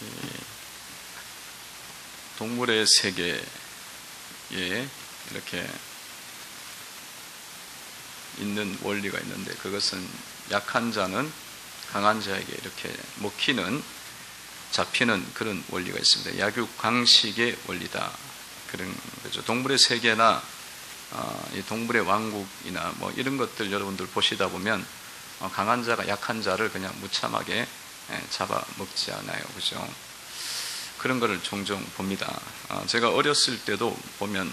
이 동물의 세계에 이렇게 있는 원리가 있는데, 그것은 약한 자는 강한 자에게 이렇게 먹히는, 잡히는 그런 원리가 있습니다. 약육강식의 원리다, 그런 거죠. 동물의 세계나 이 동물의 왕국이나 뭐 이런 것들 여러분들 보시다 보면 강한 자가 약한 자를 그냥 무참하게 잡아먹지 않아요, 그죠? 그런 거를 종종 봅니다. 제가 어렸을 때도 보면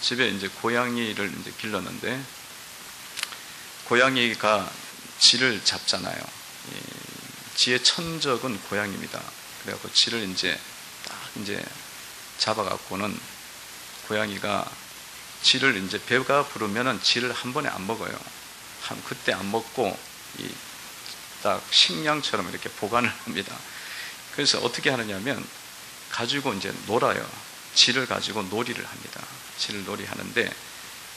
집에 이제 고양이를 이제 길렀는데, 고양이가 쥐를 잡잖아요. 쥐의 천적은 고양이입니다. 그래갖고 쥐를 이제 딱 이제 잡아갖고는 고양이가 쥐를 이제 배가 부르면은 쥐를 한 번에 안 먹어요. 그때 안 먹고 딱 식량처럼 이렇게 보관을 합니다. 그래서 어떻게 하느냐면 가지고 이제 놀아요. 쥐를 가지고 놀이를 합니다. 쥐를 놀이하는데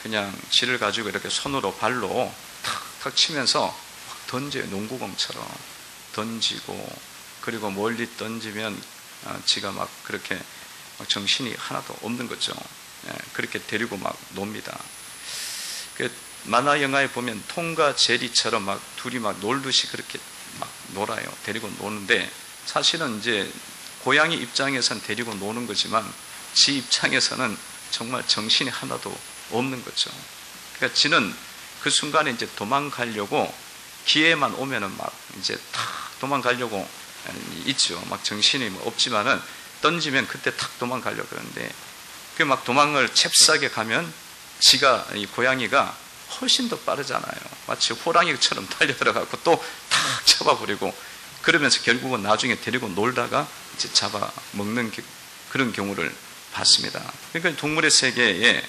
그냥 쥐를 가지고 이렇게 손으로 발로 탁탁 치면서 막 던져요. 농구공처럼 던지고, 그리고 멀리 던지면 쥐가 막 그렇게 막 정신이 하나도 없는 거죠. 그렇게 데리고 막 놉니다. 그 만화 영화에 보면 톰과 제리처럼 막 둘이 막 놀듯이 그렇게 막 놀아요. 데리고 노는데 사실은 이제 고양이 입장에서는 데리고 노는 거지만 지 입장에서는 정말 정신이 하나도 없는 거죠. 그러니까 지는 그 순간에 이제 도망가려고 기회만 오면은 막 이제 탁 도망가려고 있죠. 막 정신이 뭐 없지만은 던지면 그때 탁 도망가려고 그러는데, 그 막 도망을 잽싸게 가면 지가, 이 고양이가 훨씬 더 빠르잖아요. 마치 호랑이처럼 달려들어가고 또 탁 잡아버리고, 그러면서 결국은 나중에 데리고 놀다가 이제 잡아먹는 그런 경우를 봤습니다. 그러니까 동물의 세계에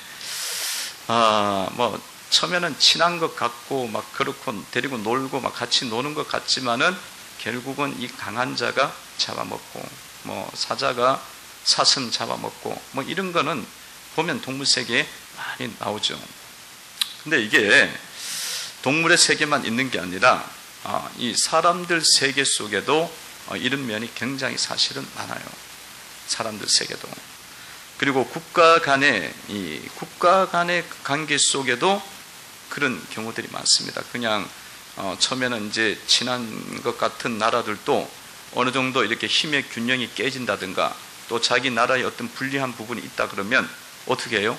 뭐 처음에는 친한 것 같고 막 그렇고 데리고 놀고 막 같이 노는 것 같지만은 결국은 이 강한 자가 잡아먹고, 뭐 사자가 사슴 잡아먹고, 뭐 이런 거는 보면 동물 세계에 많이 나오죠. 근데 이게 동물의 세계만 있는 게 아니라 이 사람들 세계 속에도 이런 면이 굉장히 사실은 많아요. 사람들 세계도. 그리고 국가 간의 관계 속에도 그런 경우들이 많습니다. 그냥 처음에는 이제 친한 것 같은 나라들도 어느 정도 이렇게 힘의 균형이 깨진다든가, 또 자기 나라에 어떤 불리한 부분이 있다 그러면 어떻게 해요?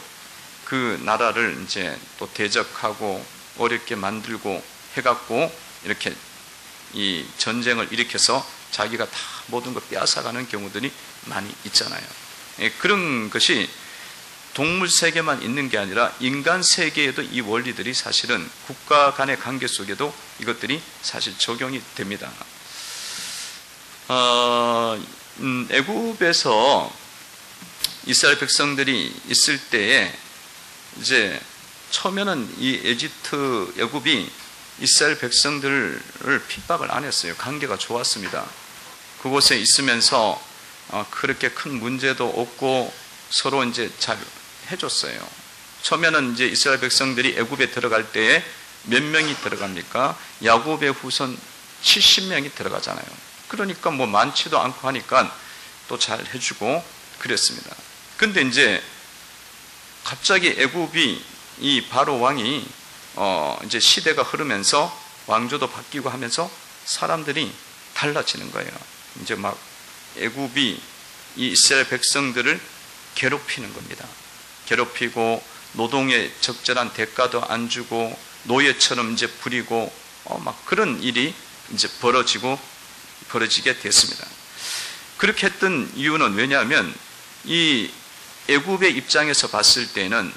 그 나라를 이제 또 대적하고 어렵게 만들고 해갖고 이렇게 이 전쟁을 일으켜서 자기가 다 모든 걸 빼앗아가는 경우들이 많이 있잖아요. 그런 것이 동물 세계만 있는 게 아니라 인간 세계에도 이 원리들이 사실은 국가 간의 관계 속에도 이것들이 사실 적용이 됩니다. 애굽에서 이스라엘 백성들이 있을 때에 이제 처음에는 이 애굽이 이스라엘 백성들을 핍박을 안 했어요. 관계가 좋았습니다. 그곳에 있으면서 그렇게 큰 문제도 없고 서로 이제 잘 해줬어요. 처음에는 이제 이스라엘 백성들이 애굽에 들어갈 때에 몇 명이 들어갑니까? 야곱의 후손 70명이 들어가잖아요. 그러니까 뭐 많지도 않고 하니까 또 잘 해주고 그랬습니다. 근데 이제 갑자기 애굽이 이 바로 왕이 이제 시대가 흐르면서 왕조도 바뀌고 하면서 사람들이 달라지는 거예요. 이제 막 애굽이 이 이스라엘 백성들을 괴롭히는 겁니다. 괴롭히고 노동에 적절한 대가도 안 주고 노예처럼 이제 부리고 막 그런 일이 이제 벌어지게 됐습니다. 그렇게 했던 이유는 왜냐하면 이 애굽의 입장에서 봤을 때는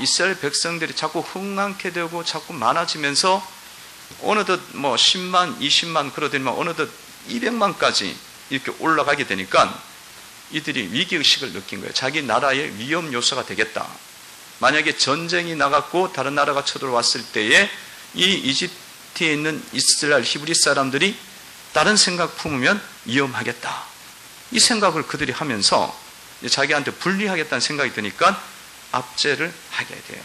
이스라엘 백성들이 자꾸 흥왕케 되고 자꾸 많아지면서 어느덧 뭐 10만, 20만 그러더니만 어느덧 200만까지 이렇게 올라가게 되니까 이들이 위기의식을 느낀 거예요. 자기 나라의 위험 요소가 되겠다. 만약에 전쟁이 나갔고 다른 나라가 쳐들어왔을 때에 이 이집트에 있는 이스라엘 히브리 사람들이 다른 생각 품으면 위험하겠다. 이 생각을 그들이 하면서 자기한테 불리하겠다는 생각이 드니까 압제를 하게 돼요.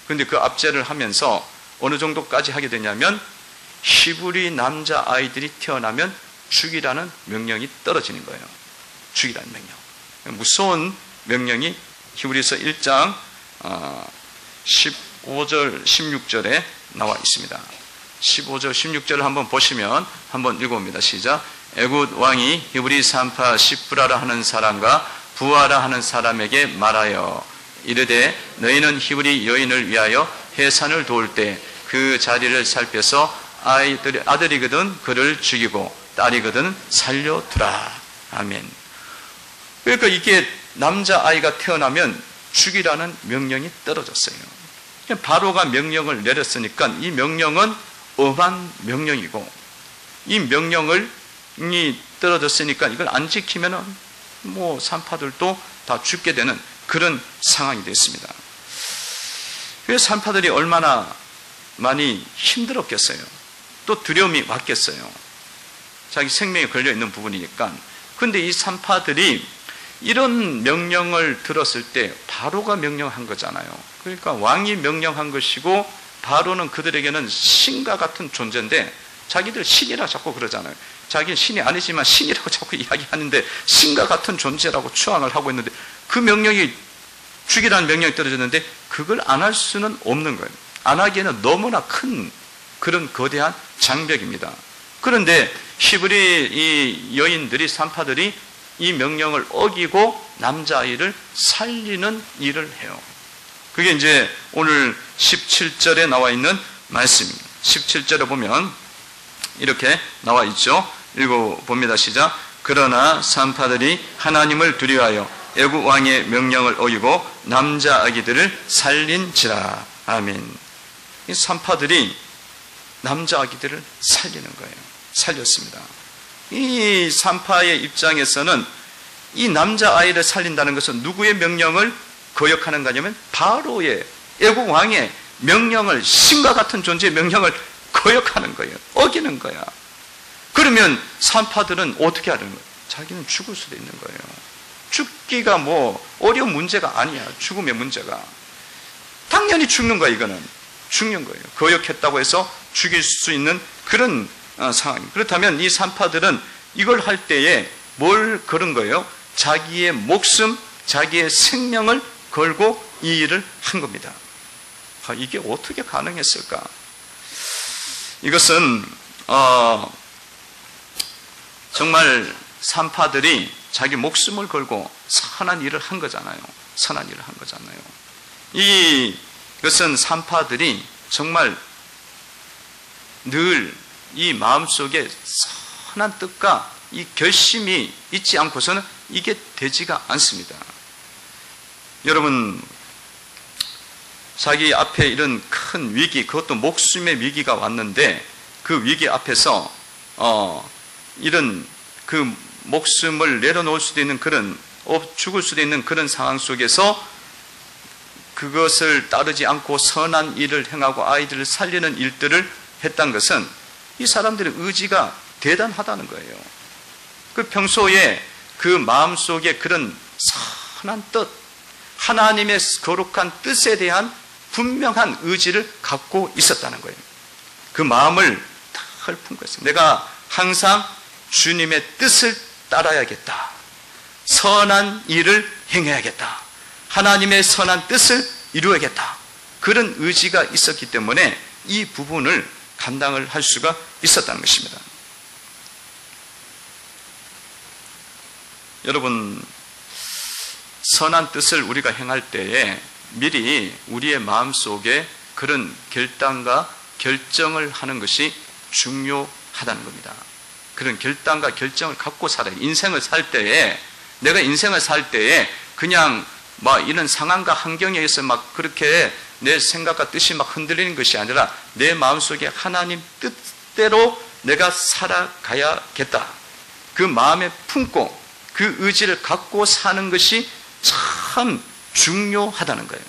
그런데 그 압제를 하면서 어느 정도까지 하게 되냐면 히브리 남자 아이들이 태어나면 죽이라는 명령이 떨어지는 거예요. 죽이라는 명령. 무서운 명령이 히브리서 1장 15절 16절에 나와 있습니다. 15절 16절을 한번 보시면 한번 읽어봅니다. 시작. 애굽 왕이 히브리 산파 시프라라 하는 사람과 부하라 하는 사람에게 말하여 이르되 너희는 히브리 여인을 위하여 해산을 도울 때 그 자리를 살펴서 아들이거든 그를 죽이고 딸이거든 살려두라. 아멘. 그러니까 이게 남자아이가 태어나면 죽이라는 명령이 떨어졌어요. 바로가 명령을 내렸으니까 이 명령은 엄한 명령이고 이 명령이 떨어졌으니까 이걸 안 지키면은 뭐 산파들도 다 죽게 되는 그런 상황이 됐습니다. 그래서 산파들이 얼마나 많이 힘들었겠어요. 또 두려움이 왔겠어요. 자기 생명이 걸려있는 부분이니까. 근데 이 산파들이 이런 명령을 들었을 때 바로가 명령한 거잖아요. 그러니까 왕이 명령한 것이고 바로는 그들에게는 신과 같은 존재인데 자기들 신이라 자꾸 그러잖아요. 자기는 신이 아니지만 신이라고 자꾸 이야기하는데 신과 같은 존재라고 추앙을 하고 있는데 그 명령이 죽이라는 명령이 떨어졌는데 그걸 안 할 수는 없는 거예요. 안 하기에는 너무나 큰 그런 거대한 장벽입니다. 그런데 히브리 이 여인들이 산파들이 이 명령을 어기고 남자아이를 살리는 일을 해요. 그게 이제 오늘 17절에 나와 있는 말씀입니다. 17절에 보면 이렇게 나와 있죠. 읽어봅니다. 시작. 그러나 산파들이 하나님을 두려워하여 애굽 왕의 명령을 어기고 남자아기들을 살린지라. 아멘. 이 산파들이 남자아기들을 살리는 거예요. 살렸습니다. 이 산파의 입장에서는 이 남자아이를 살린다는 것은 누구의 명령을 거역하는 거냐면 바로의 애국 왕의 명령을, 신과 같은 존재의 명령을 거역하는 거예요. 어기는 거야. 그러면 산파들은 어떻게 하는 거예요? 자기는 죽을 수도 있는 거예요. 죽기가 뭐 어려운 문제가 아니야. 죽음의 문제가. 당연히 죽는 거야. 이거는 죽는 거예요. 거역했다고 해서 죽일 수 있는 그런 상황입니다. 그렇다면 이 산파들은 이걸 할 때에 뭘 걸은 거예요? 자기의 목숨, 자기의 생명을 걸고 이 일을 한 겁니다. 이게 어떻게 가능했을까? 이것은 정말 산파들이 자기 목숨을 걸고 선한 일을 한 거잖아요. 선한 일을 한 거잖아요. 이것은 산파들이 정말 늘 이 마음속에 선한 뜻과 이 결심이 있지 않고서는 이게 되지가 않습니다. 여러분, 자기 앞에 이런 큰 위기, 그것도 목숨의 위기가 왔는데 그 위기 앞에서 이런 그 목숨을 내려놓을 수도 있는 그런, 죽을 수도 있는 그런 상황 속에서 그것을 따르지 않고 선한 일을 행하고 아이들을 살리는 일들을 했던 것은 이 사람들의 의지가 대단하다는 거예요. 그 평소에 그 마음속에 그런 선한 뜻, 하나님의 거룩한 뜻에 대한 분명한 의지를 갖고 있었다는 거예요. 그 마음을 다 품고 있어요. 내가 항상 주님의 뜻을 따라야겠다. 선한 일을 행해야겠다. 하나님의 선한 뜻을 이루어야겠다. 그런 의지가 있었기 때문에 이 부분을 감당을 할 수가 있었다는 것입니다. 여러분, 선한 뜻을 우리가 행할 때에 미리 우리의 마음속에 그런 결단과 결정을 하는 것이 중요하다는 겁니다. 그런 결단과 결정을 갖고 살아요. 인생을 살 때에, 내가 인생을 살 때에 그냥 막 이런 상황과 환경에 의해서 막 그렇게 내 생각과 뜻이 막 흔들리는 것이 아니라 내 마음속에 하나님 뜻대로 내가 살아가야겠다. 그 마음에 품고 그 의지를 갖고 사는 것이 참 중요하다는 거예요.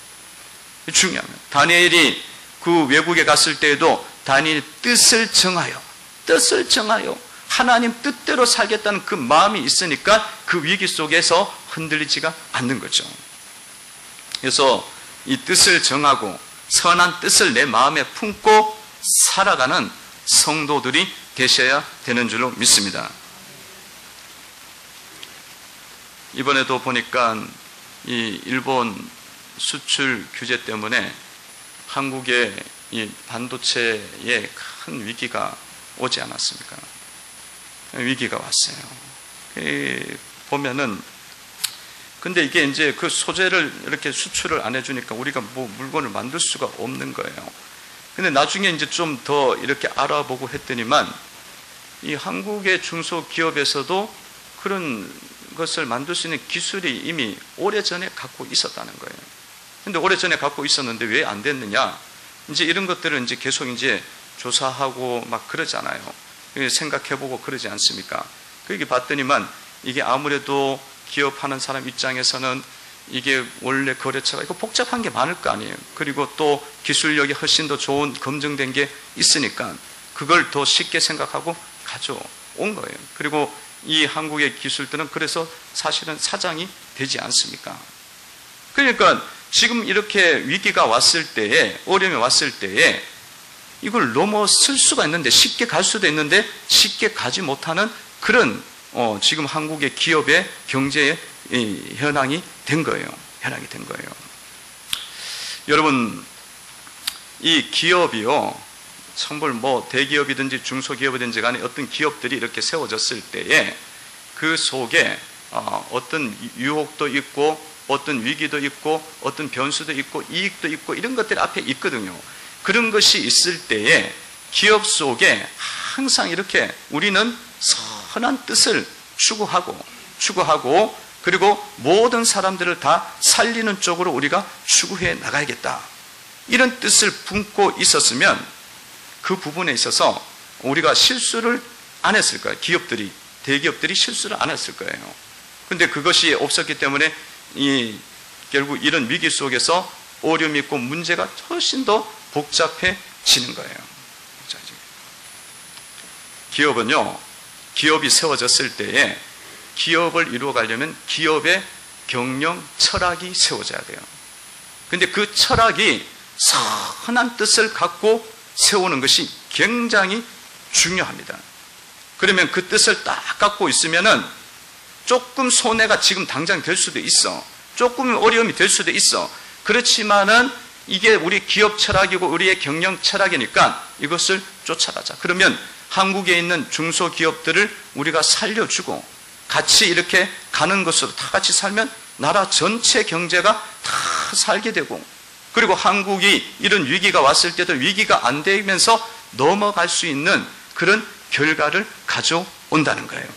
중요합니다. 다니엘이 그 외국에 갔을 때에도 다니엘이 뜻을 정하여 하나님 뜻대로 살겠다는 그 마음이 있으니까 그 위기 속에서 흔들리지가 않는 거죠. 그래서 이 뜻을 정하고 선한 뜻을 내 마음에 품고 살아가는 성도들이 되셔야 되는 줄로 믿습니다. 이번에도 보니까 이 일본 수출 규제 때문에 한국의 이 반도체에 큰 위기가 오지 않았습니까? 위기가 왔어요. 보면은 근데 이게 이제 그 소재를 이렇게 수출을 안 해주니까 우리가 뭐 물건을 만들 수가 없는 거예요. 근데 나중에 이제 좀 더 이렇게 알아보고 했더니만 이 한국의 중소기업에서도 그런 것을 만들 수 있는 기술이 이미 오래전에 갖고 있었다는 거예요. 근데 오래전에 갖고 있었는데 왜 안 됐느냐? 이제 이런 것들을 이제 계속 이제 조사하고 막 그러잖아요. 생각해보고 그러지 않습니까? 그렇게 봤더니만 이게 아무래도 기업하는 사람 입장에서는 이게 원래 거래처가 이거 복잡한 게 많을 거 아니에요. 그리고 또 기술력이 훨씬 더 좋은 검증된 게 있으니까 그걸 더 쉽게 생각하고 가져온 거예요. 그리고 이 한국의 기술들은 그래서 사실은 사장이 되지 않습니까? 그러니까 지금 이렇게 위기가 왔을 때에, 어려움이 왔을 때에 이걸 넘어설 수가 있는데, 쉽게 갈 수도 있는데 쉽게 가지 못하는 그런 지금 한국의 기업의 경제의 현황이 된 거예요. 현황이 된 거예요. 여러분, 이 기업이요, 정말 뭐 대기업이든지 중소기업이든지 간에 어떤 기업들이 이렇게 세워졌을 때에 그 속에 어떤 유혹도 있고 어떤 위기도 있고 어떤 변수도 있고 이익도 있고 이런 것들이 앞에 있거든요. 그런 것이 있을 때에 기업 속에 항상 이렇게 우리는 선한 뜻을 추구하고 그리고 모든 사람들을 다 살리는 쪽으로 우리가 추구해 나가야겠다. 이런 뜻을 품고 있었으면 그 부분에 있어서 우리가 실수를 안 했을 거예요. 대기업들이 실수를 안 했을 거예요. 근데 그것이 없었기 때문에 결국 이런 위기 속에서 어려움이 있고 문제가 훨씬 더 복잡해지는 거예요. 기업은요, 기업이 세워졌을 때에 기업을 이루어가려면 기업의 경영 철학이 세워져야 돼요. 근데 그 철학이 선한 뜻을 갖고 세우는 것이 굉장히 중요합니다. 그러면 그 뜻을 딱 갖고 있으면은 조금 손해가 지금 당장 될 수도 있어. 조금 어려움이 될 수도 있어. 그렇지만은 이게 우리 기업 철학이고 우리의 경영 철학이니까 이것을 쫓아가자. 그러면 한국에 있는 중소기업들을 우리가 살려주고 같이 이렇게 가는 것으로 다 같이 살면 나라 전체 경제가 다 살게 되고, 그리고 한국이 이런 위기가 왔을 때도 위기가 안 되면서 넘어갈 수 있는 그런 결과를 가져온다는 거예요.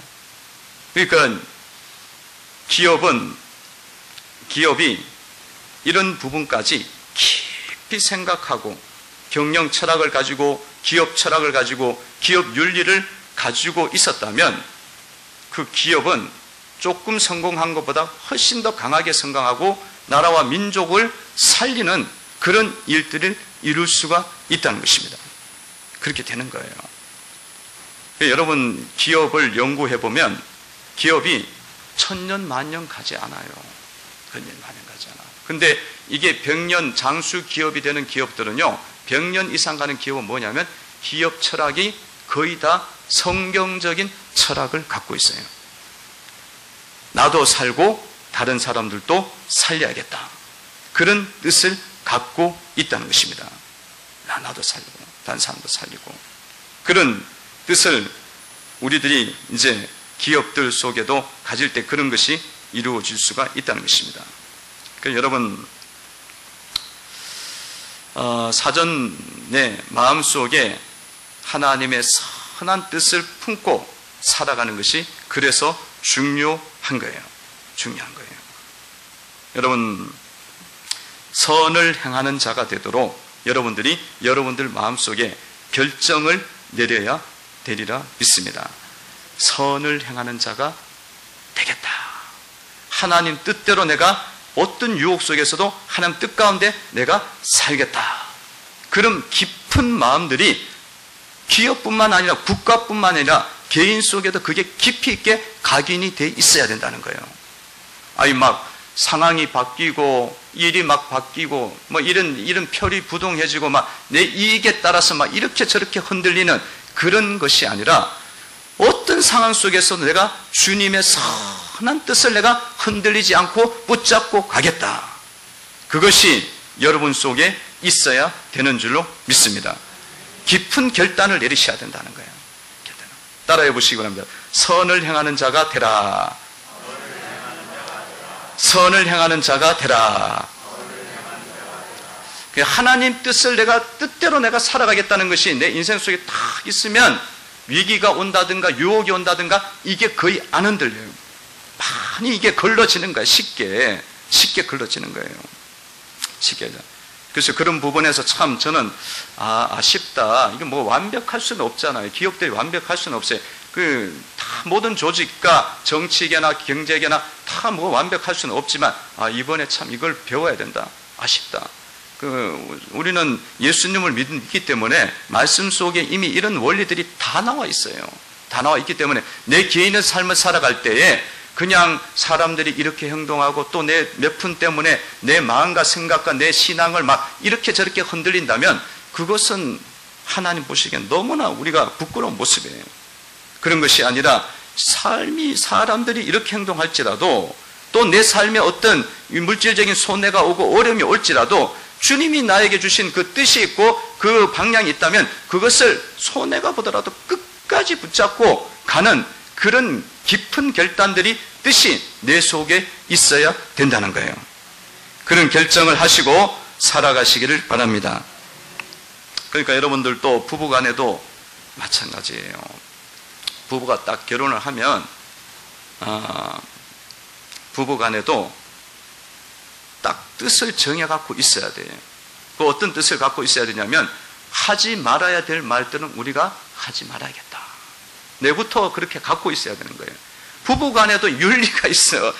그러니까 기업이 이런 부분까지 깊이 생각하고 경영 철학을 가지고 기업 철학을 가지고 기업 윤리를 가지고 있었다면 그 기업은 조금 성공한 것보다 훨씬 더 강하게 성공하고 나라와 민족을 살리는 그런 일들을 이룰 수가 있다는 것입니다. 그렇게 되는 거예요. 여러분, 기업을 연구해 보면 기업이 천년 만년 가지 않아요. 천년 만년 가지 않아. 근데 이게 100년 장수 기업이 되는 기업들은요, 100년 이상 가는 기업은 뭐냐면 기업 철학이 거의 다 성경적인 철학을 갖고 있어요. 나도 살고 다른 사람들도 살려야겠다. 그런 뜻을 갖고 있다는 것입니다. 나도 살고 다른 사람도 살리고, 그런 뜻을 우리들이 이제 기업들 속에도 가질 때 그런 것이 이루어질 수가 있다는 것입니다. 그러니까 여러분, 사전에 마음속에 하나님의 선한 뜻을 품고 살아가는 것이 그래서 중요한 거예요. 중요한 거예요. 여러분, 선을 행하는 자가 되도록 여러분들이 여러분들 마음속에 결정을 내려야 되리라 믿습니다. 선을 행하는 자가 되겠다. 하나님 뜻대로 내가 어떤 유혹 속에서도 하나님 뜻 가운데 내가 살겠다. 그런 깊은 마음들이 기업뿐만 아니라 국가뿐만 아니라 개인 속에도 그게 깊이 있게 각인이 돼 있어야 된다는 거예요. 아니 막 상황이 바뀌고 일이 막 바뀌고 뭐 이런 별이 부동해지고 막 내 이익에 따라서 막 이렇게 저렇게 흔들리는 그런 것이 아니라 어떤 상황 속에서도 내가 주님의 선한 뜻을 내가 흔들리지 않고 붙잡고 가겠다. 그것이 여러분 속에 있어야 되는 줄로 믿습니다. 깊은 결단을 내리셔야 된다는 거예요. 따라해 보시기 바랍니다. 선을 행하는 자가 되라. 선을 행하는 자가 되라. 하나님 뜻을 내가 뜻대로 내가 살아가겠다는 것이 내 인생 속에 딱 있으면 위기가 온다든가 유혹이 온다든가 이게 거의 안 흔들려요. 많이 이게 걸러지는 거예요. 쉽게 걸러지는 거예요. 쉽게. 그래서 그런 부분에서 참 저는 아쉽다. 이게 뭐 완벽할 수는 없잖아요. 기업들이 완벽할 수는 없어요. 다 모든 조직과 정치계나 경제계나 다 뭐 완벽할 수는 없지만 이번에 참 이걸 배워야 된다. 아쉽다. 우리는 예수님을 믿기 때문에 말씀 속에 이미 이런 원리들이 다 나와 있어요. 다 나와 있기 때문에 내 개인의 삶을 살아갈 때에 그냥 사람들이 이렇게 행동하고 또 내 몇 푼 때문에 내 마음과 생각과 내 신앙을 막 이렇게 저렇게 흔들린다면 그것은 하나님 보시기엔 너무나 우리가 부끄러운 모습이에요. 그런 것이 아니라 삶이 사람들이 이렇게 행동할지라도 또 내 삶에 어떤 물질적인 손해가 오고 어려움이 올지라도 주님이 나에게 주신 그 뜻이 있고 그 방향이 있다면 그것을 손해가 보더라도 끝까지 붙잡고 가는 그런 깊은 결단들이 뜻이 내 속에 있어야 된다는 거예요. 그런 결정을 하시고 살아가시기를 바랍니다. 그러니까 여러분들도 부부간에도 마찬가지예요. 부부가 딱 결혼을 하면 부부간에도 딱 뜻을 정해갖고 있어야 돼요. 그 어떤 뜻을 갖고 있어야 되냐면 하지 말아야 될 말들은 우리가 하지 말아야겠다. 내부터 그렇게 갖고 있어야 되는 거예요. 부부간에도 윤리가 있어요.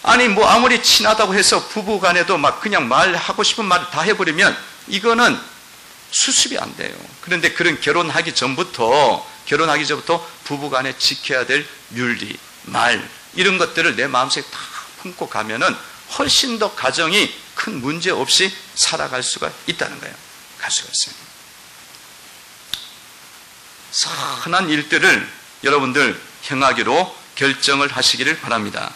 아니 뭐 아무리 친하다고 해서 부부간에도 막 그냥 말하고 싶은 말을 다 해버리면 이거는 수습이 안 돼요. 그런데 그런 결혼하기 전부터 부부간에 지켜야 될 윤리, 말 이런 것들을 내 마음속에 다 품고 가면은 훨씬 더 가정이 큰 문제 없이 살아갈 수가 있다는 거예요. 갈 수가 있습니다. 선한 일들을 여러분들 행하기로 결정을 하시기를 바랍니다.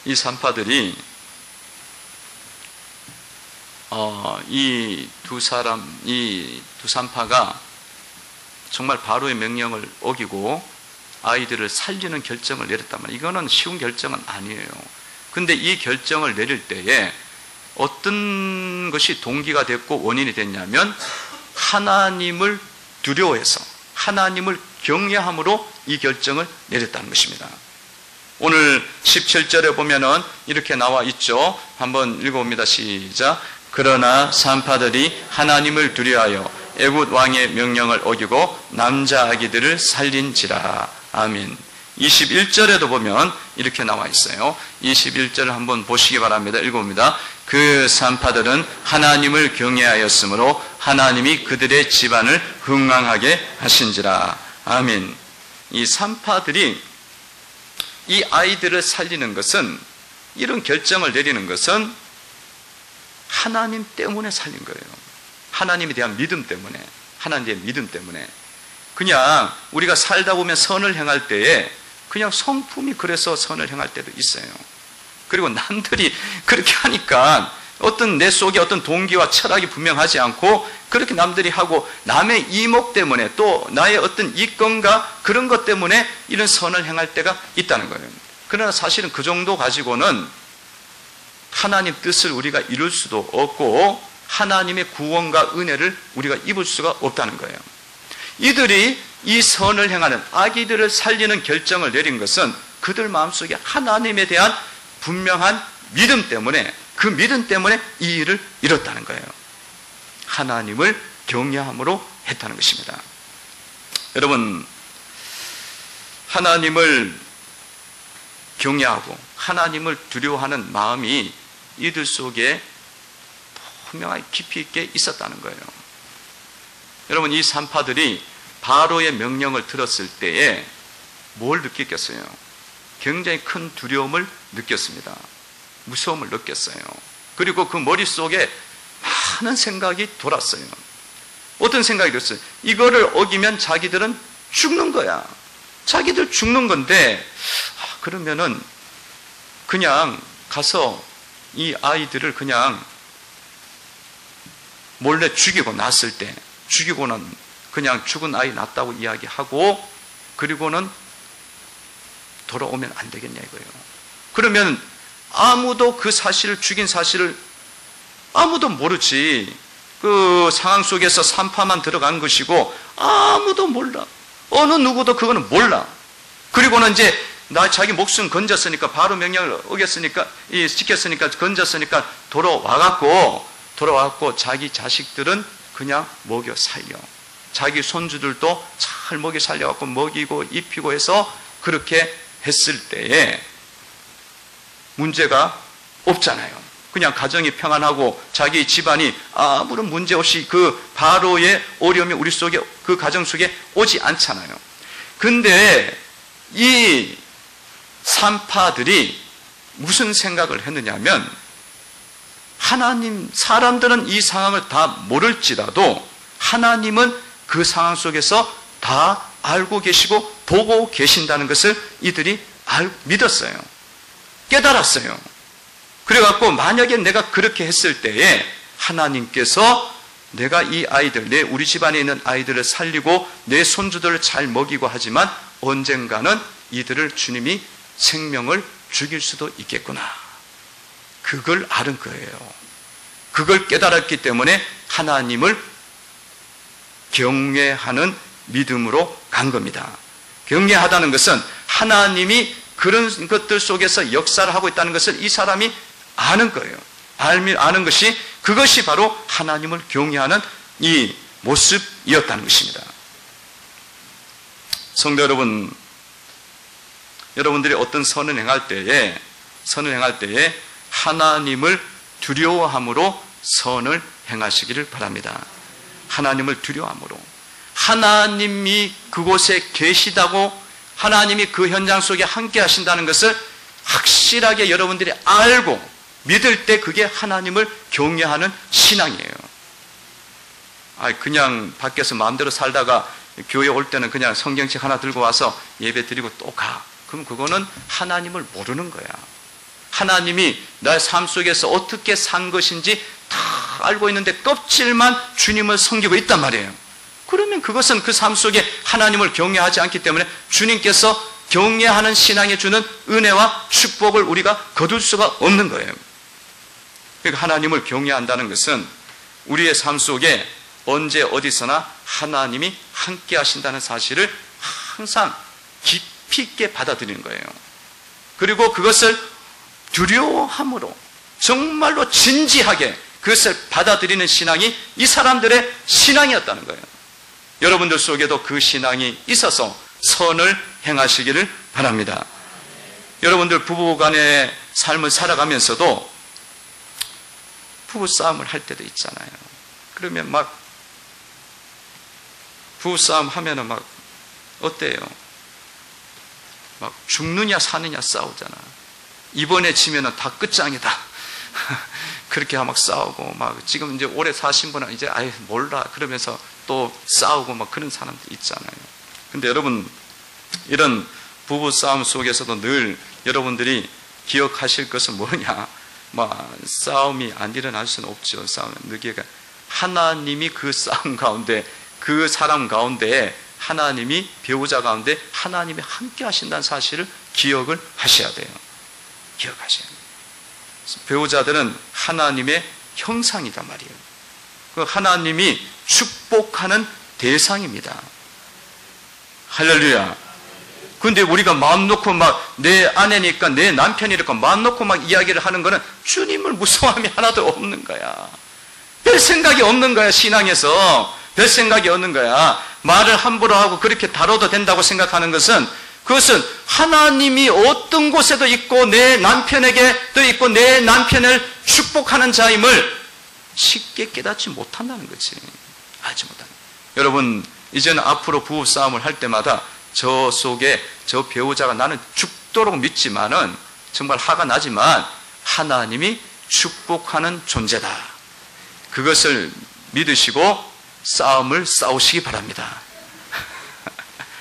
이 산파들이 이 두 산파가 정말 바로의 명령을 어기고 아이들을 살리는 결정을 내렸단 말이에요. 이거는 쉬운 결정은 아니에요. 근데 이 결정을 내릴 때에 어떤 것이 동기가 됐고 원인이 됐냐면 하나님을 두려워해서 하나님을 경외함으로 이 결정을 내렸다는 것입니다. 오늘 17절에 보면은 이렇게 나와 있죠. 한번 읽어봅니다. 시작. 그러나 산파들이 하나님을 두려워하여 애굽 왕의 명령을 어기고 남자 아기들을 살린지라. 아멘. 21절에도 보면 이렇게 나와 있어요. 21절을 한번 보시기 바랍니다. 읽어봅니다. 그 산파들은 하나님을 경외하였으므로 하나님이 그들의 집안을 흥왕하게 하신지라. 아멘. 이 산파들이 이 아이들을 살리는 것은, 이런 결정을 내리는 것은 하나님 때문에 살린 거예요. 하나님에 대한 믿음 때문에, 하나님에 대한 믿음 때문에. 그냥 우리가 살다 보면 선을 행할 때에 그냥 성품이 그래서 선을 행할 때도 있어요. 그리고 남들이 그렇게 하니까 어떤 내 속에 어떤 동기와 철학이 분명하지 않고 그렇게 남들이 하고 남의 이목 때문에 또 나의 어떤 이권과 그런 것 때문에 이런 선을 행할 때가 있다는 거예요. 그러나 사실은 그 정도 가지고는 하나님 뜻을 우리가 이룰 수도 없고 하나님의 구원과 은혜를 우리가 입을 수가 없다는 거예요. 이들이 이 선을 행하는 아기들을 살리는 결정을 내린 것은 그들 마음속에 하나님에 대한 분명한 믿음 때문에, 그 믿음 때문에 이 일을 이뤘다는 거예요. 하나님을 경외함으로 했다는 것입니다. 여러분, 하나님을 경외하고 하나님을 두려워하는 마음이 이들 속에 분명하게 깊이 있게 있었다는 거예요. 여러분, 이 산파들이 바로의 명령을 들었을 때에 뭘 느꼈겠어요? 굉장히 큰 두려움을 느꼈습니다. 무서움을 느꼈어요. 그리고 그 머릿속에 많은 생각이 돌았어요. 어떤 생각이 들었어요? 이거를 어기면 자기들은 죽는 거야. 자기들 죽는 건데, 그러면은 그냥 가서 이 아이들을 그냥 몰래 죽이고 났을 때, 죽이고는 그냥 죽은 아이 낳았다고 이야기하고, 그리고는 돌아오면 안 되겠냐 이거예요. 그러면 아무도 그 사실을, 죽인 사실을 아무도 모르지. 그 상황 속에서 산파만 들어간 것이고 아무도 몰라. 어느 누구도 그거는 몰라. 그리고는 이제 자기 목숨 건졌으니까, 바로 명령을 어겼으니까, 지켰으니까, 건졌으니까 돌아와갖고 자기 자식들은 그냥 먹여 살려. 자기 손주들도 잘 먹여 살려갖고 먹이고 입히고 해서 그렇게 했을 때에 문제가 없잖아요. 그냥 가정이 평안하고 자기 집안이 아무런 문제 없이 그 바로의 어려움이 우리 속에, 그 가정 속에 오지 않잖아요. 근데 이 산파들이 무슨 생각을 했느냐면, 하나님, 사람들은 이 상황을 다 모를지라도 하나님은 그 상황 속에서 다 알고 계시고 보고 계신다는 것을 이들이 믿었어요. 깨달았어요. 그래갖고 만약에 내가 그렇게 했을 때에 하나님께서 내가 이 아이들, 우리 집안에 있는 아이들을 살리고 내 손주들을 잘 먹이고 하지만 언젠가는 이들을 주님이 생명을 죽일 수도 있겠구나. 그걸 아는 거예요. 그걸 깨달았기 때문에 하나님을 경외하는 믿음으로 간 겁니다. 경외하다는 것은 하나님이 그런 것들 속에서 역사를 하고 있다는 것을 이 사람이 아는 거예요. 아는 것이, 그것이 바로 하나님을 경외하는 이 모습이었다는 것입니다. 성도 여러분, 여러분들이 어떤 선을 행할 때에 하나님을 두려워함으로 선을 행하시기를 바랍니다. 하나님을 두려워함으로. 하나님이 그곳에 계시다고, 하나님이 그 현장 속에 함께 하신다는 것을 확실하게 여러분들이 알고 믿을 때 그게 하나님을 경외하는 신앙이에요. 그냥 밖에서 마음대로 살다가 교회 올 때는 그냥 성경책 하나 들고 와서 예배 드리고 또 가. 그럼 그거는 하나님을 모르는 거야. 하나님이 나의 삶 속에서 어떻게 산 것인지 다 알고 있는데 껍질만 주님을 섬기고 있단 말이에요. 그러면 그것은 그 삶 속에 하나님을 경외하지 않기 때문에 주님께서 경외하는 신앙에 주는 은혜와 축복을 우리가 거둘 수가 없는 거예요. 그러니까 하나님을 경외한다는 것은 우리의 삶 속에 언제 어디서나 하나님이 함께 하신다는 사실을 항상 깊이 있게 받아들이는 거예요. 그리고 그것을 두려워함으로 정말로 진지하게 그것을 받아들이는 신앙이 이 사람들의 신앙이었다는 거예요. 여러분들 속에도 그 신앙이 있어서 선을 행하시기를 바랍니다. 여러분들 부부간의 삶을 살아가면서도 부부싸움을 할 때도 있잖아요. 그러면 막 부부싸움 하면은 막 어때요? 막 죽느냐 사느냐 싸우잖아. 이번에 지면은 다 끝장이다. 그렇게 막 싸우고, 막 지금 이제 오래 사신 분은 이제 아예 몰라 그러면서 또 싸우고 막 그런 사람들 있잖아요. 근데 여러분, 이런 부부 싸움 속에서도 늘 여러분들이 기억하실 것은 뭐냐? 막 싸움이 안 일어날 수는 없죠. 싸움은 느끼가 하나님이 그 싸움 가운데, 그 사람 가운데 하나님이, 배우자 가운데 하나님이 함께 하신다는 사실을 기억을 하셔야 돼요. 기억하셔야 돼요. 배우자들은 하나님의 형상이단 말이에요. 그 하나님이 축복하는 대상입니다. 할렐루야. 근데 우리가 마음 놓고 막 내 아내니까, 내 남편이니까 마음 놓고 막 이야기를 하는 거는 주님을 무서워함이 하나도 없는 거야. 별 생각이 없는 거야. 신앙에서 별 생각이 없는 거야. 말을 함부로 하고 그렇게 다뤄도 된다고 생각하는 것은, 그것은 하나님이 어떤 곳에도 있고 내 남편에게도 있고 내 남편을 축복하는 자임을 쉽게 깨닫지 못한다는 거지. 알지 못한다. 여러분, 이제는 앞으로 부부싸움을 할 때마다 저 속에 저 배우자가, 나는 죽도록 믿지만은, 정말 화가 나지만 하나님이 축복하는 존재다. 그것을 믿으시고 싸움을 싸우시기 바랍니다.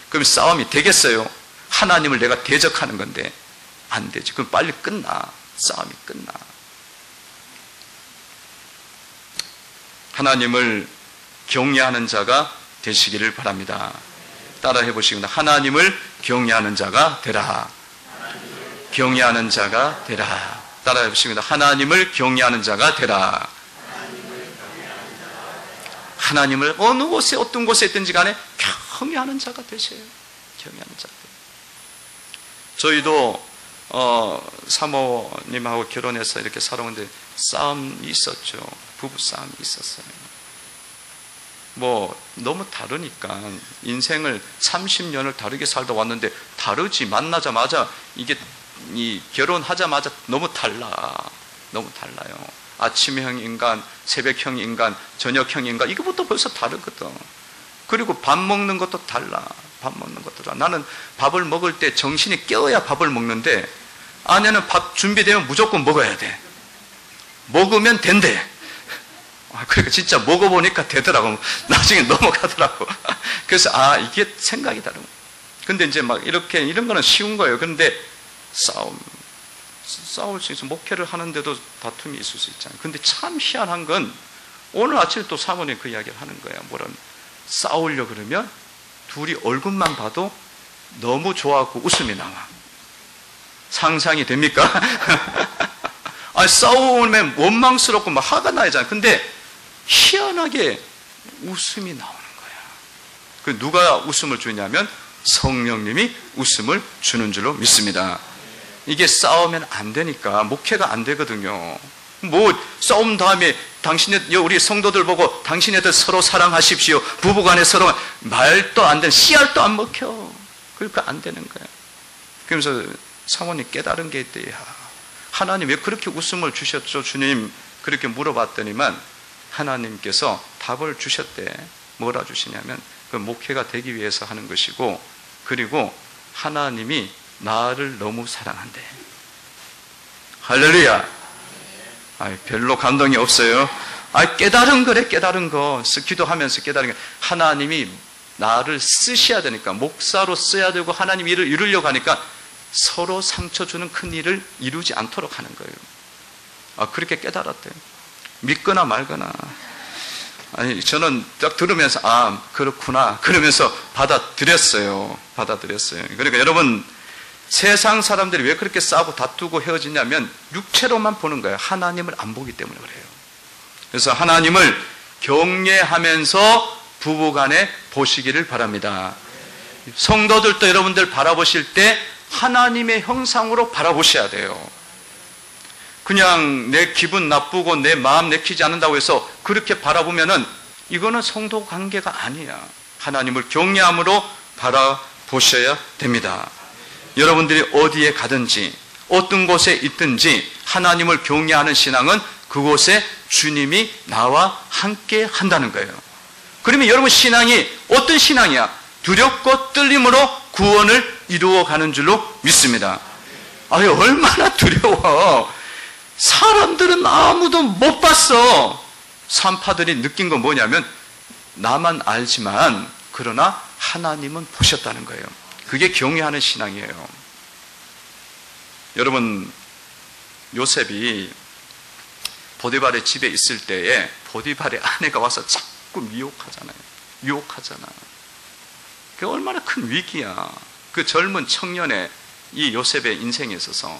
그럼 싸움이 되겠어요? 하나님을 내가 대적하는 건데 안 되지. 그럼 빨리 끝나. 싸움이 끝나. 하나님을 경외하는 자가 되시기를 바랍니다. 따라해 보시겠습니다. 하나님을 경외하는 자가 되라. 경외하는 자가 되라. 따라해 보시겠습니다. 하나님을 경외하는 자가 되라. 하나님을 어느 곳에 어떤 곳에 있든지 간에 경외하는 자가 되세요. 경외하는 자가. 저희도 사모님하고 결혼해서 이렇게 살아오는데 싸움이 있었죠. 부부 싸움이 있었어요. 뭐 너무 다르니까 인생을 30년을 다르게 살다 왔는데 다르지. 만나자마자 이게 결혼하자마자 너무 달라요. 아침형 인간, 새벽형 인간, 저녁형 인간, 이거부터 벌써 다르거든. 그리고 밥 먹는 것도 달라. 나는 밥을 먹을 때 정신이 깨어야 밥을 먹는데 아내는 밥 준비되면 무조건 먹어야 돼. 먹으면 된대. 그러니까 진짜 먹어보니까 되더라고. 나중에 넘어가더라고. 그래서 이게 생각이 다른 거예요. 근데 이제 막 이런 거는 쉬운 거예요. 그런데 싸울 수 있어. 목회를 하는데도 다툼이 있을 수 있잖아요. 근데 참 희한한 건 오늘 아침에 또 사모님 그 이야기를 하는 거예요. 싸우려 그러면 둘이 얼굴만 봐도 너무 좋아하고 웃음이 나와. 상상이 됩니까? 싸우면 원망스럽고 막 화가 나잖아요. 근데 희한하게 웃음이 나오는 거야. 누가 웃음을 주냐면 성령님이 웃음을 주는 줄로 믿습니다. 이게 싸우면 안 되니까 목회가 안 되거든요. 싸움 다음에 우리 성도들 보고 당신네들 서로 사랑하십시오. 부부간에 서로 말도 안 되는 씨알도 안 먹혀. 그러니까 안 되는 거야. 그러면서 사모님 깨달은 게 있대요. 하나님 왜 그렇게 웃음을 주셨죠? 주님 그렇게 물어봤더니만 하나님께서 답을 주셨대. 뭐라 주시냐면 그 목회가 되기 위해서 하는 것이고, 그리고 하나님이 나를 너무 사랑한대. 할렐루야. 별로 감동이 없어요. 깨달은 거래. 깨달은 거. 기도하면서 깨달은 거. 하나님이 나를 쓰셔야 되니까, 목사로 써야 되고 하나님 일을 이루려고 하니까 서로 상처 주는 큰 일을 이루지 않도록 하는 거예요. 그렇게 깨달았대요. 믿거나 말거나. 저는 딱 들으면서 그렇구나 그러면서 받아들였어요. 그러니까 여러분, 세상 사람들이 왜 그렇게 싸우고 다투고 헤어지냐면 육체로만 보는 거예요. 하나님을 안 보기 때문에 그래요. 그래서 하나님을 경외하면서 부부간에 보시기를 바랍니다. 성도들도 여러분들 바라보실 때 하나님의 형상으로 바라보셔야 돼요. 그냥 내 기분 나쁘고 내 마음 내키지 않는다고 해서 그렇게 바라보면은 이거는 성도 관계가 아니야. 하나님을 경외함으로 바라보셔야 됩니다. 여러분들이 어디에 가든지 어떤 곳에 있든지 하나님을 경외하는 신앙은 그곳에 주님이 나와 함께 한다는 거예요. 그러면 여러분 신앙이 어떤 신앙이야? 두렵고 떨림으로 구원을 이루어가는 줄로 믿습니다. 얼마나 두려워. 사람들은 아무도 못 봤어. 산파들이 느낀 건 뭐냐면 나만 알지만 그러나 하나님은 보셨다는 거예요. 그게 경외하는 신앙이에요. 여러분, 요셉이 보디발의 집에 있을 때에 보디발의 아내가 와서 자꾸 유혹하잖아. 그게 얼마나 큰 위기야. 그 젊은 청년의 이 요셉의 인생에 있어서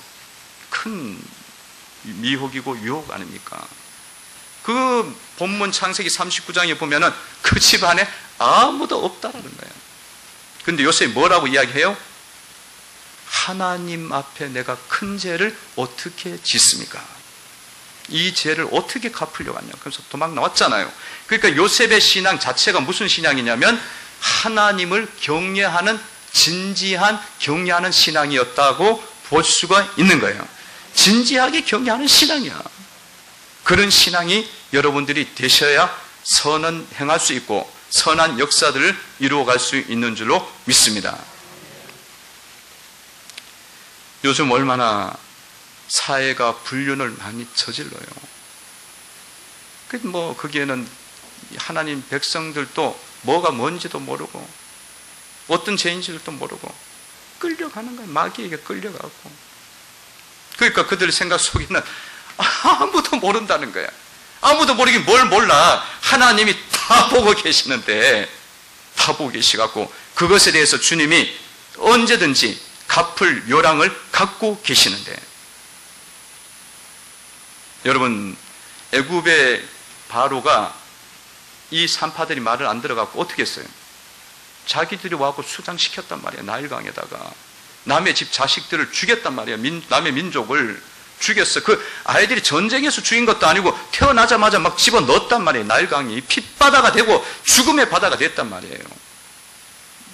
큰 미혹이고 유혹 아닙니까? 그 본문 창세기 39장에 보면은 그 집안에 아무도 없다라는 거예요. 근데 요셉이 뭐라고 이야기해요? 하나님 앞에 내가 큰 죄를 어떻게 짓습니까? 이 죄를 어떻게 갚으려고 하냐. 그래서 도망 나왔잖아요. 그러니까 요셉의 신앙 자체가 무슨 신앙이냐면 하나님을 경외하는 진지한 경외하는 신앙이었다고 볼 수가 있는 거예요. 진지하게 경외하는 신앙이야. 그런 신앙이 여러분들이 되셔야 선은 행할 수 있고 선한 역사들을 이루어갈 수 있는 줄로 믿습니다. 요즘 얼마나 사회가 불륜을 많이 저질러요. 거기에는 하나님 백성들도 뭐가 뭔지도 모르고 어떤 죄인지도 모르고 끌려가는 거예요. 마귀에게 끌려가고. 그러니까 그들 생각 속에는 아무도 모른다는 거야. 아무도 모르긴 뭘 몰라. 하나님이 다 보고 계시는데, 다 보고 계시갖고 그것에 대해서 주님이 언제든지 갚을 요량을 갖고 계시는데, 여러분, 애굽의 바로가 이 산파들이 말을 안 들어갖고 어떻게 했어요? 자기들이 와서 수장시켰단 말이야. 나일강에다가 남의 집 자식들을 죽였단 말이야. 남의 민족을 죽였어. 그 아이들이 전쟁에서 죽인 것도 아니고 태어나자마자 막 집어넣었단 말이에요. 나일강이 핏바다가 되고 죽음의 바다가 됐단 말이에요.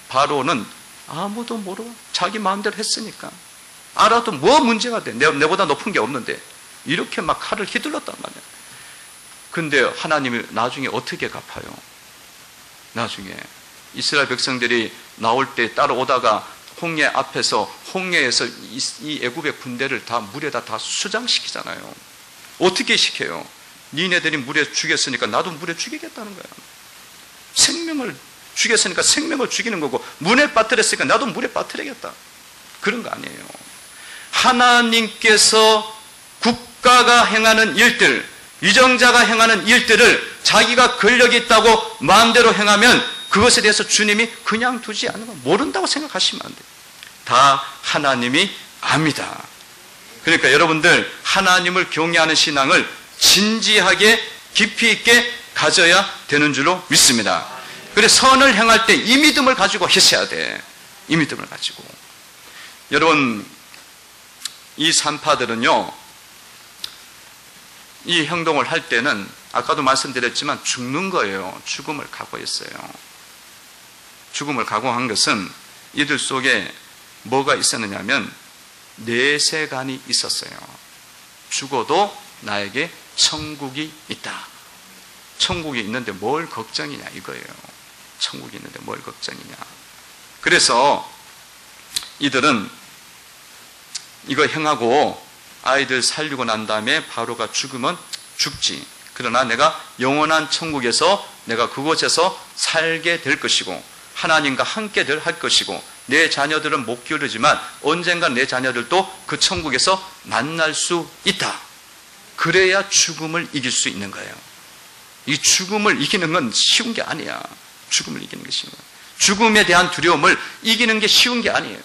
바로는 아무도 모르고 자기 마음대로 했으니까, 알아도 뭐 문제가 돼. 내보다 높은 게 없는데 이렇게 막 칼을 휘둘렀단 말이야. 근데 하나님이 나중에 어떻게 갚아요? 나중에 이스라엘 백성들이 나올 때 따라오다가 홍해 앞에서, 홍해에서 이 애굽의 군대를 다 물에다 다 수장시키잖아요. 어떻게 시켜요? 니네들이 물에 죽였으니까 나도 물에 죽이겠다는 거야. 생명을 죽였으니까 생명을 죽이는 거고, 물에 빠뜨렸으니까 나도 물에 빠뜨리겠다. 그런 거 아니에요. 하나님께서 국가가 행하는 일들, 위정자가 행하는 일들을 자기가 권력이 있다고 마음대로 행하면 그것에 대해서 주님이 그냥 두지 않는 거, 모른다고 생각하시면 안 돼요. 다 하나님이 압니다. 그러니까 여러분들 하나님을 경외하는 신앙을 진지하게 깊이 있게 가져야 되는 줄로 믿습니다. 그래서 선을 행할 때 이 믿음을 가지고 하셔야 돼. 이 믿음을 가지고. 여러분, 이 산파들은요, 이 행동을 할 때는 아까도 말씀드렸지만 죽는 거예요. 죽음을 각오했어요. 죽음을 각오한 것은 이들 속에 뭐가 있었느냐면 내세관이 있었어요. 죽어도 나에게 천국이 있다. 천국이 있는데 뭘 걱정이냐 이거예요. 천국이 있는데 뭘 걱정이냐. 그래서 이들은 이거 행하고 아이들 살리고 난 다음에 바로가 죽으면 죽지. 그러나 내가 영원한 천국에서 내가 그곳에서 살게 될 것이고 하나님과 함께 할 것이고 내 자녀들은 못 기르지만 언젠가 내 자녀들도 그 천국에서 만날 수 있다. 그래야 죽음을 이길 수 있는 거예요. 이 죽음을 이기는 건 쉬운 게 아니야. 죽음을 이기는 게 쉬운 거야. 죽음에 대한 두려움을 이기는 게 쉬운 게 아니에요.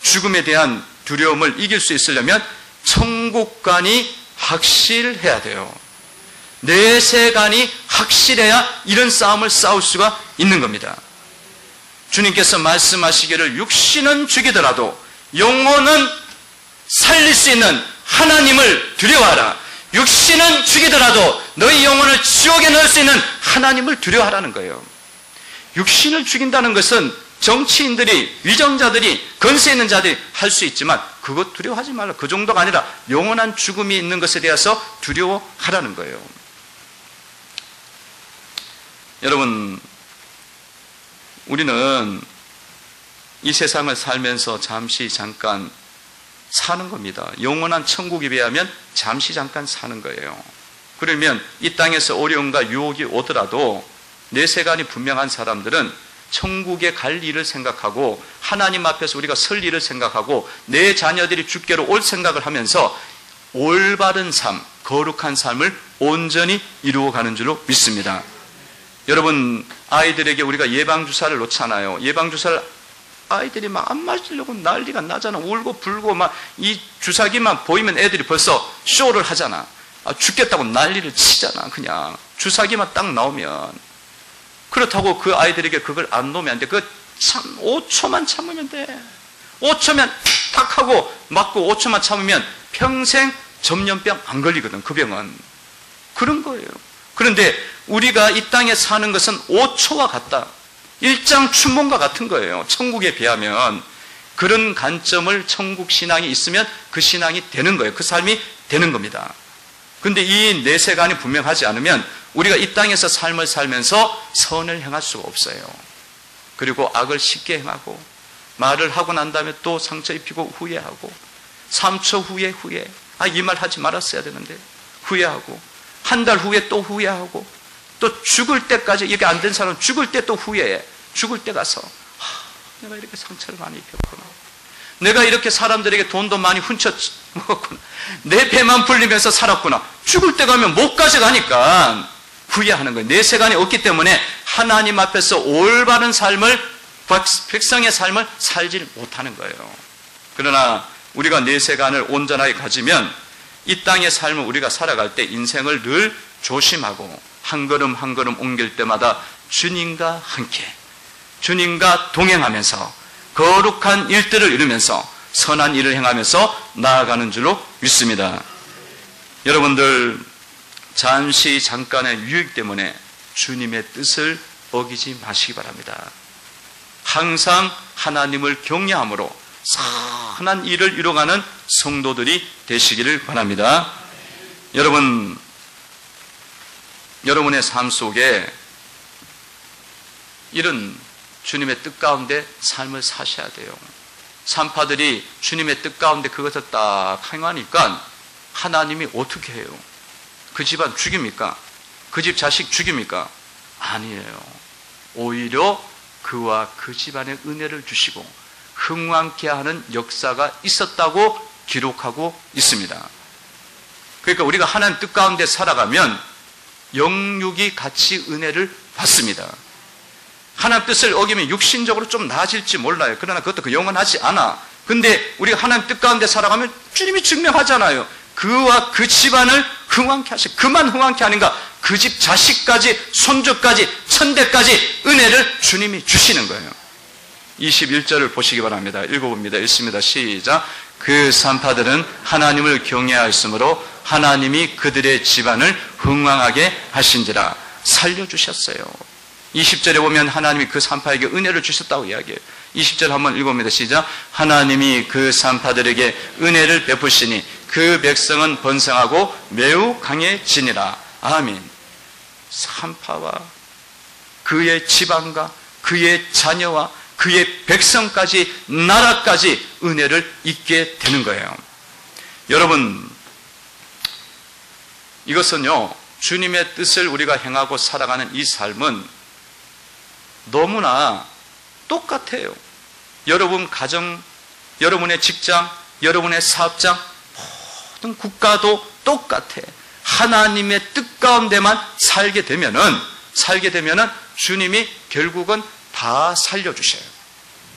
죽음에 대한 두려움을 이길 수 있으려면 천국관이 확실해야 돼요. 내세관이 확실해야 이런 싸움을 싸울 수가 있는 겁니다. 주님께서 말씀하시기를 육신은 죽이더라도 영혼은 살릴 수 있는 하나님을 두려워하라. 육신은 죽이더라도 너희 영혼을 지옥에 넣을 수 있는 하나님을 두려워하라는 거예요. 육신을 죽인다는 것은 정치인들이, 위정자들이, 건세 있는 자들이 할 수 있지만 그것 두려워하지 말라. 그 정도가 아니라 영원한 죽음이 있는 것에 대해서 두려워하라는 거예요. 여러분, 우리는 이 세상을 살면서 잠깐 사는 겁니다. 영원한 천국에 비하면 잠시 잠깐 사는 거예요. 그러면 이 땅에서 어려움과 유혹이 오더라도 내세관이 분명한 사람들은 천국에 갈 일을 생각하고 하나님 앞에서 우리가 설 일을 생각하고 내 자녀들이 주께로 올 생각을 하면서 올바른 삶, 거룩한 삶을 온전히 이루어가는 줄로 믿습니다. 여러분, 아이들에게 우리가 예방주사를 놓잖아요. 예방주사를 아이들이 막 안 맞으려고 난리가 나잖아. 울고 불고 막 이 주사기만 보이면 애들이 벌써 쇼를 하잖아. 죽겠다고 난리를 치잖아. 그냥 주사기만 딱 나오면. 그렇다고 그 아이들에게 그걸 안 놓으면 안 돼. 그 참 5초만 참으면 돼. 5초면 탁 하고 맞고 5초만 참으면 평생 전염병 안 걸리거든. 그 병은. 그런 거예요. 그런데 우리가 이 땅에 사는 것은 5초와 같다. 일장춘몽과 같은 거예요. 천국에 비하면. 그런 관점을 천국 신앙이 있으면 그 신앙이 되는 거예요. 그 삶이 되는 겁니다. 그런데 이 내세관이 분명하지 않으면 우리가 이 땅에서 삶을 살면서 선을 행할 수가 없어요. 그리고 악을 쉽게 행하고 말을 하고 난 다음에 또 상처 입히고 후회하고 3초 후에 이 말 하지 말았어야 되는데 후회하고 한 달 후에 또 후회하고 또 죽을 때까지, 이게 안 된 사람은 죽을 때 또 후회해. 죽을 때 가서 내가 이렇게 상처를 많이 입혔구나. 내가 이렇게 사람들에게 돈도 많이 훔쳐 먹었구나. 내 배만 불리면서 살았구나. 죽을 때 가면 못 가져가니까 후회하는 거예요. 내 세간이 없기 때문에 하나님 앞에서 올바른 삶을, 백성의 삶을 살지 못하는 거예요. 그러나 우리가 내 세간을 온전하게 가지면 이 땅의 삶을 우리가 살아갈 때 인생을 늘 조심하고 한 걸음 한 걸음 옮길 때마다 주님과 함께, 주님과 동행하면서 거룩한 일들을 이루면서 선한 일을 행하면서 나아가는 줄로 믿습니다. 여러분들, 잠깐의 유익 때문에 주님의 뜻을 어기지 마시기 바랍니다. 항상 하나님을 경외함으로 선한 일을 이뤄가는 성도들이 되시기를 바랍니다. 여러분, 여러분의 삶 속에 이런 주님의 뜻 가운데 삶을 사셔야 돼요. 산파들이 주님의 뜻 가운데 그것을 딱 행하니까 하나님이 어떻게 해요? 그 집안 죽입니까? 그 집 자식 죽입니까? 아니에요. 오히려 그와 그 집안에 은혜를 주시고 흥왕케 하는 역사가 있었다고 기록하고 있습니다. 그러니까 우리가 하나님 뜻 가운데 살아가면 영육이 같이 은혜를 받습니다. 하나님 뜻을 어기면 육신적으로 좀 나아질지 몰라요. 그러나 그것도 그 영원하지 않아. 근데 우리가 하나님 뜻 가운데 살아가면 주님이 증명하잖아요. 그와 그 집안을 흥왕케 하시고, 그만 흥왕케 하는가, 그 집 자식까지, 손주까지, 천대까지 은혜를 주님이 주시는 거예요. 21절을 보시기 바랍니다. 읽어봅니다. 읽습니다. 시작. 그 산파들은 하나님을 경외하였으므로 하나님이 그들의 집안을 흥왕하게 하신지라. 살려주셨어요. 20절에 보면 하나님이 그 산파에게 은혜를 주셨다고 이야기해요. 20절 한번 읽어봅니다. 시작. 하나님이 그 산파들에게 은혜를 베푸시니 그 백성은 번성하고 매우 강해지니라. 아멘. 산파와 그의 집안과 그의 자녀와 그의 백성까지, 나라까지 은혜를 잊게 되는 거예요. 여러분, 이것은요, 주님의 뜻을 우리가 행하고 살아가는 이 삶은 너무나 똑같아요. 여러분 가정, 여러분의 직장, 여러분의 사업장, 모든 국가도 똑같아. 하나님의 뜻 가운데만 살게 되면은 주님이 결국은 다 살려주셔요.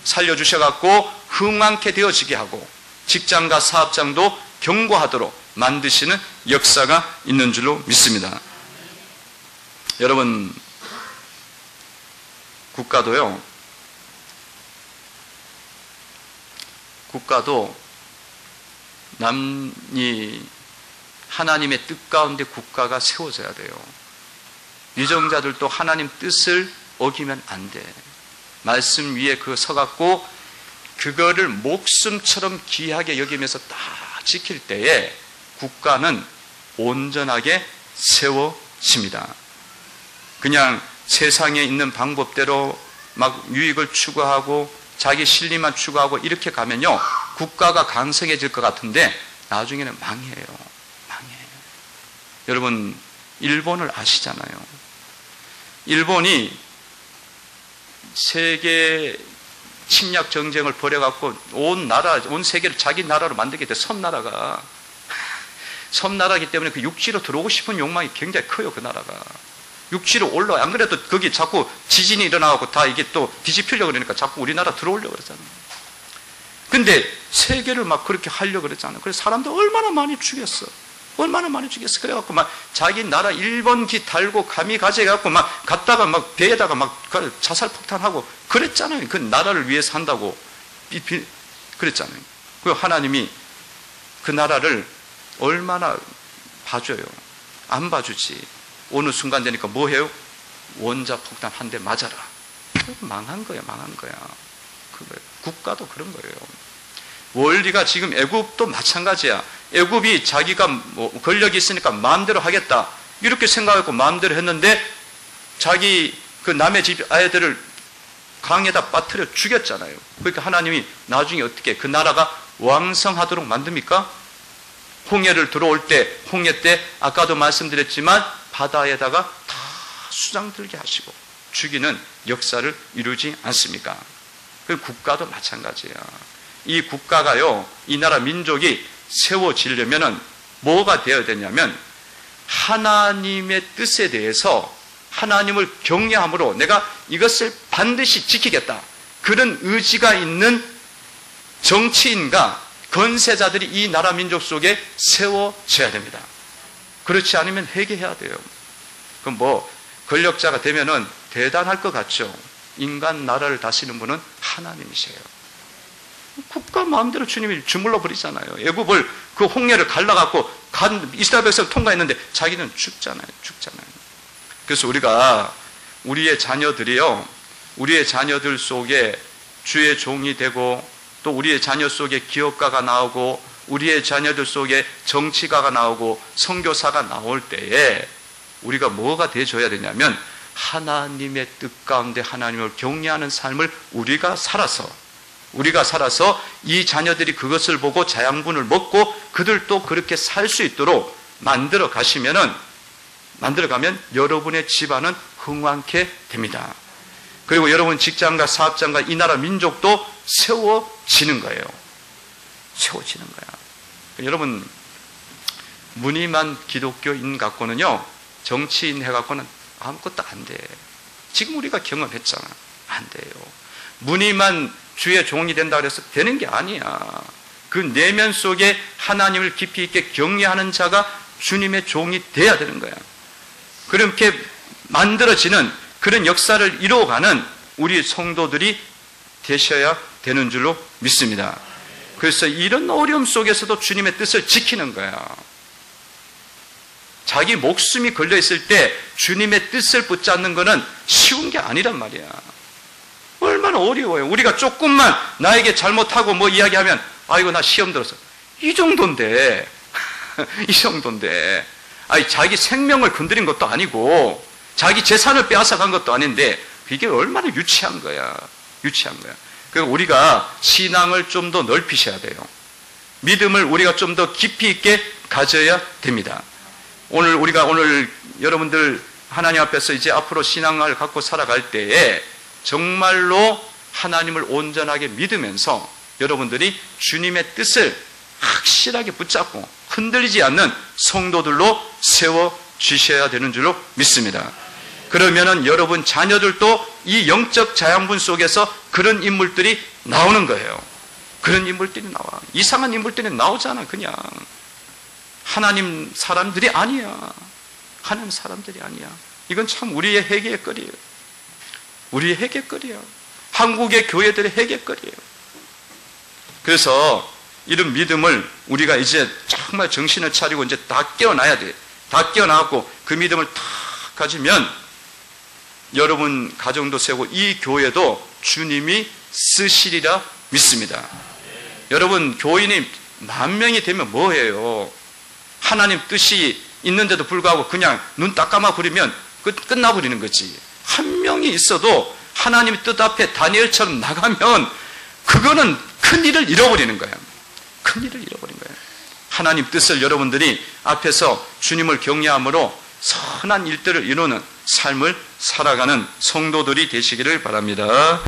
살려주셔갖고 흥왕케 되어지게 하고 직장과 사업장도 견고하도록 만드시는 역사가 있는 줄로 믿습니다. 여러분, 국가도 하나님의 뜻 가운데 국가가 세워져야 돼요. 위정자들도 하나님 뜻을 어기면 안 돼. 말씀 위에 그거 서갖고 그거를 목숨처럼 귀하게 여기면서 딱 지킬 때에 국가는 온전하게 세워집니다. 그냥 세상에 있는 방법대로 막 유익을 추구하고 자기 실리만 추구하고 이렇게 가면요, 국가가 강성해질 것 같은데 나중에는 망해요. 여러분, 일본을 아시잖아요. 일본이 세계 침략 정쟁을 벌여갖고 온 세계를 자기 나라로 만들게 돼. 섬나라이기 때문에 그 육지로 들어오고 싶은 욕망이 굉장히 커요. 그 나라가 육지로 올라와. 안 그래도 거기 자꾸 지진이 일어나고 다 이게 또 뒤집히려고 그러니까 자꾸 우리나라 들어오려고 그러잖아요. 근데 세계를 막 그렇게 하려고 그랬잖아요. 그래서 사람들 얼마나 많이 죽였어. 그래갖고 막 자기 나라 일본 기 달고 감히 가져가갖고 막 갔다가 막 배에다가 막 자살 폭탄하고 그랬잖아요. 그 나라를 위해서 한다고 그랬잖아요. 그 하나님이 그 나라를 얼마나 봐줘요. 안 봐주지. 어느 순간 되니까 뭐 해요? 원자 폭탄 한 대 맞아라. 망한 거야. 국가도 그런 거예요. 원리가 지금 애굽도 마찬가지야. 애굽이 자기가 뭐 권력이 있으니까 마음대로 하겠다 이렇게 생각하고 마음대로 했는데 자기 그 남의 집 아이들을 강에다 빠뜨려 죽였잖아요. 그러니까 하나님이 나중에 어떻게 그 나라가 왕성하도록 만듭니까? 홍해를 들어올 때, 홍해 때 아까도 말씀드렸지만 바다에다가 다 수장들게 하시고 죽이는 역사를 이루지 않습니까? 그 국가도 마찬가지예요. 이 국가가요, 이 나라 민족이 세워지려면은 뭐가 되어야 되냐면 하나님의 뜻에 대해서 하나님을 경외함으로 내가 이것을 반드시 지키겠다. 그런 의지가 있는 정치인과 건세자들이 이 나라 민족 속에 세워져야 됩니다. 그렇지 않으면 회개해야 돼요. 그럼 뭐 권력자가 되면은 대단할 것 같죠. 인간 나라를 다스리는 분은 하나님이세요. 국가 마음대로 주님이 주물러 버리잖아요. 애굽을 그 홍해를 갈라갖고 이스라엘 백성을 통과했는데 자기는 죽잖아요. 그래서 우리가 우리의 자녀들이요, 우리의 자녀들 속에 주의 종이 되고 또 우리의 자녀 속에 기업가가 나오고 우리의 자녀들 속에 정치가가 나오고 선교사가 나올 때에 우리가 뭐가 돼줘야 되냐면 하나님의 뜻 가운데 하나님을 경외하는 삶을 우리가 살아서 이 자녀들이 그것을 보고 자양분을 먹고 그들도 그렇게 살 수 있도록 만들어 가면 여러분의 집안은 흥왕케 됩니다. 그리고 여러분 직장과 사업장과 이 나라 민족도 세워지는 거예요. 세워지는 거야. 여러분 무늬만 기독교인 갖고는요, 정치인 해갖고는 아무것도 안 돼. 지금 우리가 경험했잖아. 안 돼요. 무늬만 주의 종이 된다 그래서 되는 게 아니야. 그 내면 속에 하나님을 깊이 있게 경외하는 자가 주님의 종이 돼야 되는 거야. 그렇게 만들어지는 그런 역사를 이루어가는 우리 성도들이 되셔야 되는 줄로 믿습니다. 그래서 이런 어려움 속에서도 주님의 뜻을 지키는 거야. 자기 목숨이 걸려있을 때 주님의 뜻을 붙잡는 것은 쉬운 게 아니란 말이야. 얼마나 어려워요. 우리가 조금만 나에게 잘못하고 뭐 이야기하면 아이고 나 시험 들었어. 이 정도인데 이 정도인데 아니 자기 생명을 건드린 것도 아니고 자기 재산을 빼앗아간 것도 아닌데 이게 얼마나 유치한 거야. 그러니까 우리가 신앙을 좀 더 넓히셔야 돼요. 믿음을 우리가 좀 더 깊이 있게 가져야 됩니다. 오늘 여러분들 하나님 앞에서 이제 앞으로 신앙을 갖고 살아갈 때에 정말로 하나님을 온전하게 믿으면서 여러분들이 주님의 뜻을 확실하게 붙잡고 흔들리지 않는 성도들로 세워주셔야 되는 줄로 믿습니다. 그러면은 여러분 자녀들도 이 영적 자양분 속에서 그런 인물들이 나오는 거예요. 그런 인물들이 나와. 이상한 인물들이 나오잖아. 그냥 하나님 사람들이 아니야. 하나님 사람들이 아니야. 이건 참 우리의 회개의 거리예요. 우리의 회개거리예요. 한국의 교회들의 회개거리예요. 그래서 이런 믿음을 우리가 이제 정말 정신을 차리고 이제 다 깨어나야 돼. 다 깨어나고 그 믿음을 탁 가지면 여러분 가정도 세우고 이 교회도 주님이 쓰시리라 믿습니다. 여러분 교인이 10,000명이 되면 뭐해요? 하나님 뜻이 있는데도 불구하고 그냥 눈 딱 감아버리면 끝나버리는 거지. 한 명이 있어도 하나님의 뜻 앞에 다니엘처럼 나가면 그거는 큰 일을 잃어버리는 거야. 큰 일을 잃어버린 거예요. 하나님 뜻을 여러분들이 앞에서 주님을 경외함으로 선한 일들을 이루는 삶을 살아가는 성도들이 되시기를 바랍니다.